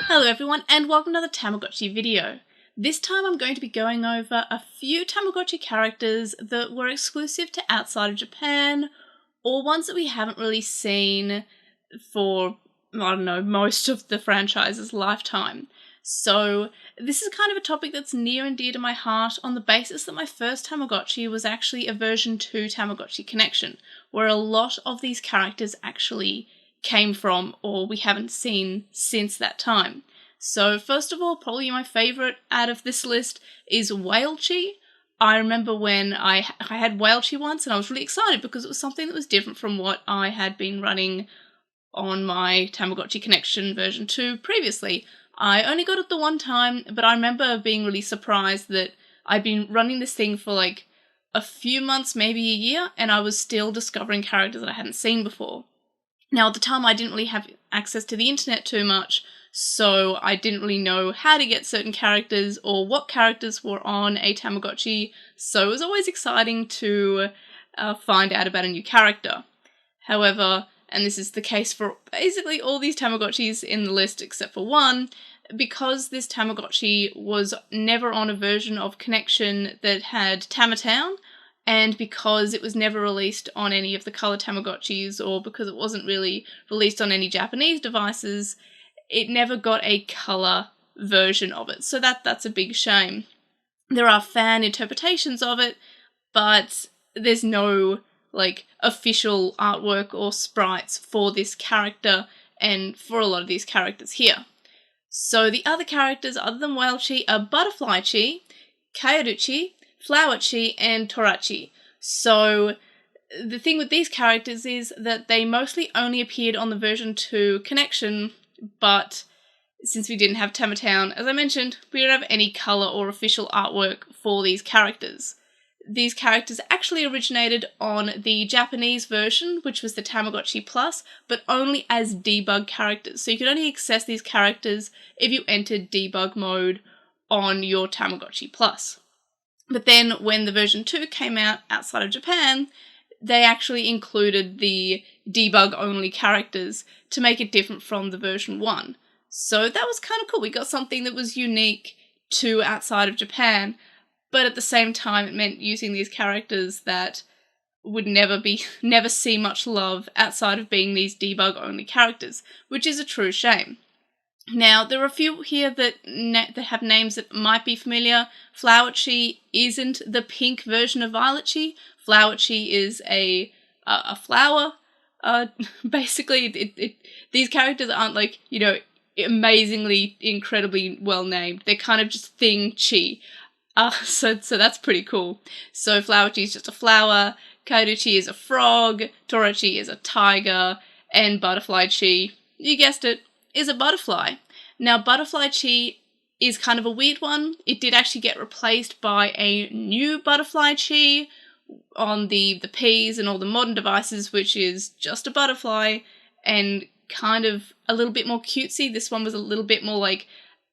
Hello everyone and welcome to the Tamagotchi video. This time I'm going to be going over a few Tamagotchi characters that were exclusive to outside of Japan, or ones that we haven't really seen for, I don't know, most of the franchise's lifetime. So this is kind of a topic that's near and dear to my heart on the basis that my first Tamagotchi was actually a version 2 Tamagotchi connection, where a lot of these characters actually came from or we haven't seen since that time. So first of all, probably my favourite out of this list is Whaletchi. I remember when I had Whaletchi once and I was really excited because it was something that was different from what I had been running on my Tamagotchi Connection version 2 previously. I only got it the one time, but I remember being really surprised that I'd been running this thing for like a few months, maybe a year, and I was still discovering characters that I hadn't seen before. Now, at the time, I didn't really have access to the internet too much, so I didn't really know how to get certain characters or what characters were on a Tamagotchi, so it was always exciting to find out about a new character. However, and this is the case for basically all these Tamagotchis in the list except for one, because this Tamagotchi was never on a version of Connection that had Tamatown, and because it was never released on any of the colour Tamagotchis, or because it wasn't really released on any Japanese devices, it never got a colour version of it. So that's a big shame. There are fan interpretations of it, but there's no official artwork or sprites for this character and for a lot of these characters here. So the other characters other than Whaletchi are Butterflychi, Coyotechi, Flowerchi, and Torachi. So the thing with these characters is that they mostly only appeared on the version 2 Connection, but since we didn't have Tamatown, as I mentioned, we don't have any colour or official artwork for these characters. These characters actually originated on the Japanese version, which was the Tamagotchi Plus, but only as debug characters. So you could only access these characters if you entered debug mode on your Tamagotchi Plus. But then when the version 2 came out outside of Japan, they actually included the debug-only characters to make it different from the version 1. So that was kind of cool. We got something that was unique to outside of Japan, but at the same time it meant using these characters that would never see much love outside of being these debug-only characters, which is a true shame. Now, there are a few here that have names that might be familiar. Flowerchi isn't the pink version of Violetchi. Flowerchi is a flower. Basically, these characters aren't amazingly, incredibly well named. They're kind of just thing chi. So that's pretty cool. So Flowerchi is just a flower, Coyotechi is a frog, Torachi is a tiger, and Butterflychi, you guessed it, is a butterfly. Now, Butterflychi is kind of a weird one. It did actually get replaced by a new Butterflychi on the Ps and all the modern devices, which is just a butterfly and kind of a little bit more cutesy. This one was a little bit more like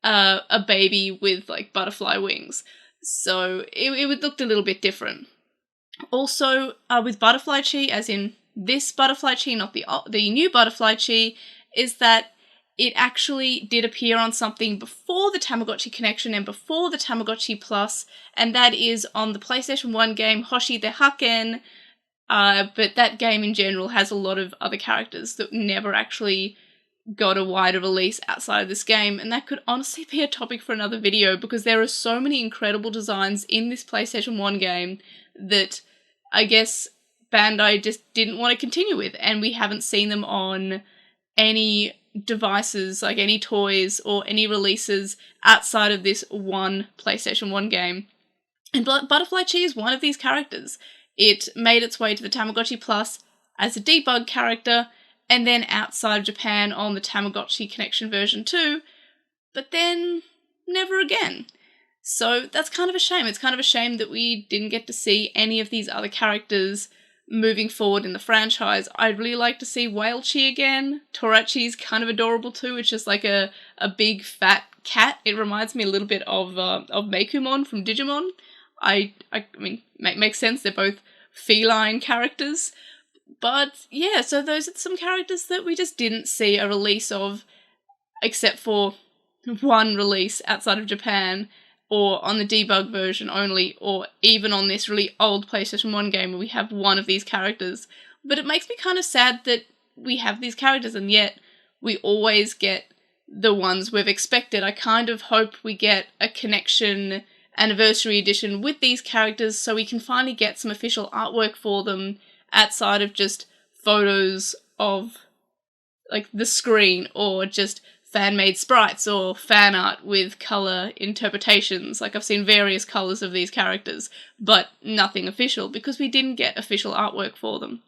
a baby with butterfly wings. So it looked a little bit different. Also, with Butterflychi, as in this Butterflychi, not the new Butterflychi, is that it actually did appear on something before the Tamagotchi Connection and before the Tamagotchi Plus, and that is on the PlayStation 1 game Hoshi de Haken, but that game in general has a lot of other characters that never actually got a wider release outside of this game, and that could honestly be a topic for another video because there are so many incredible designs in this PlayStation 1 game that I guess Bandai just didn't want to continue with, and we haven't seen them on any devices, like any toys or any releases outside of this one PlayStation 1 game. And Butterflychi is one of these characters. It made its way to the Tamagotchi Plus as a debug character, and then outside of Japan on the Tamagotchi Connection version 2, but then never again. So that's kind of a shame. It's kind of a shame that we didn't get to see any of these other characters moving forward in the franchise. I'd really like to see Whaletchi again. Torachi's kind of adorable too. It's just like a big fat cat. It reminds me a little bit of Meikumon from Digimon. I mean, makes sense. They're both feline characters. But yeah, so those are some characters that we just didn't see a release of, except for one release outside of Japan, or on the debug version only, or even on this really old PlayStation 1 game where we have one of these characters. But it makes me kind of sad that we have these characters and yet we always get the ones we've expected. I kind of hope we get a Connection Anniversary Edition with these characters so we can finally get some official artwork for them outside of just photos of like the screen or just fan-made sprites or fan art with colour interpretations. Like, I've seen various colours of these characters, but nothing official because we didn't get official artwork for them,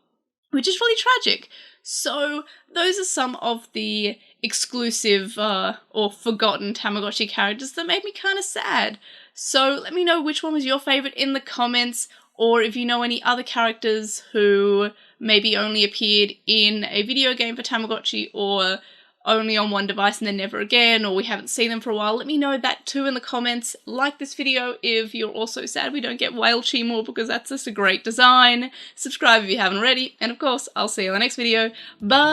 which is really tragic. So those are some of the exclusive or forgotten Tamagotchi characters that made me kind of sad. So let me know which one was your favourite in the comments, or if you know any other characters who maybe only appeared in a video game for Tamagotchi or only on one device and then never again, or we haven't seen them for a while. Let me know that too in the comments. Like this video if you're also sad we don't get Whaletchi more because that's just a great design. Subscribe if you haven't already, and of course, I'll see you in the next video. Bye!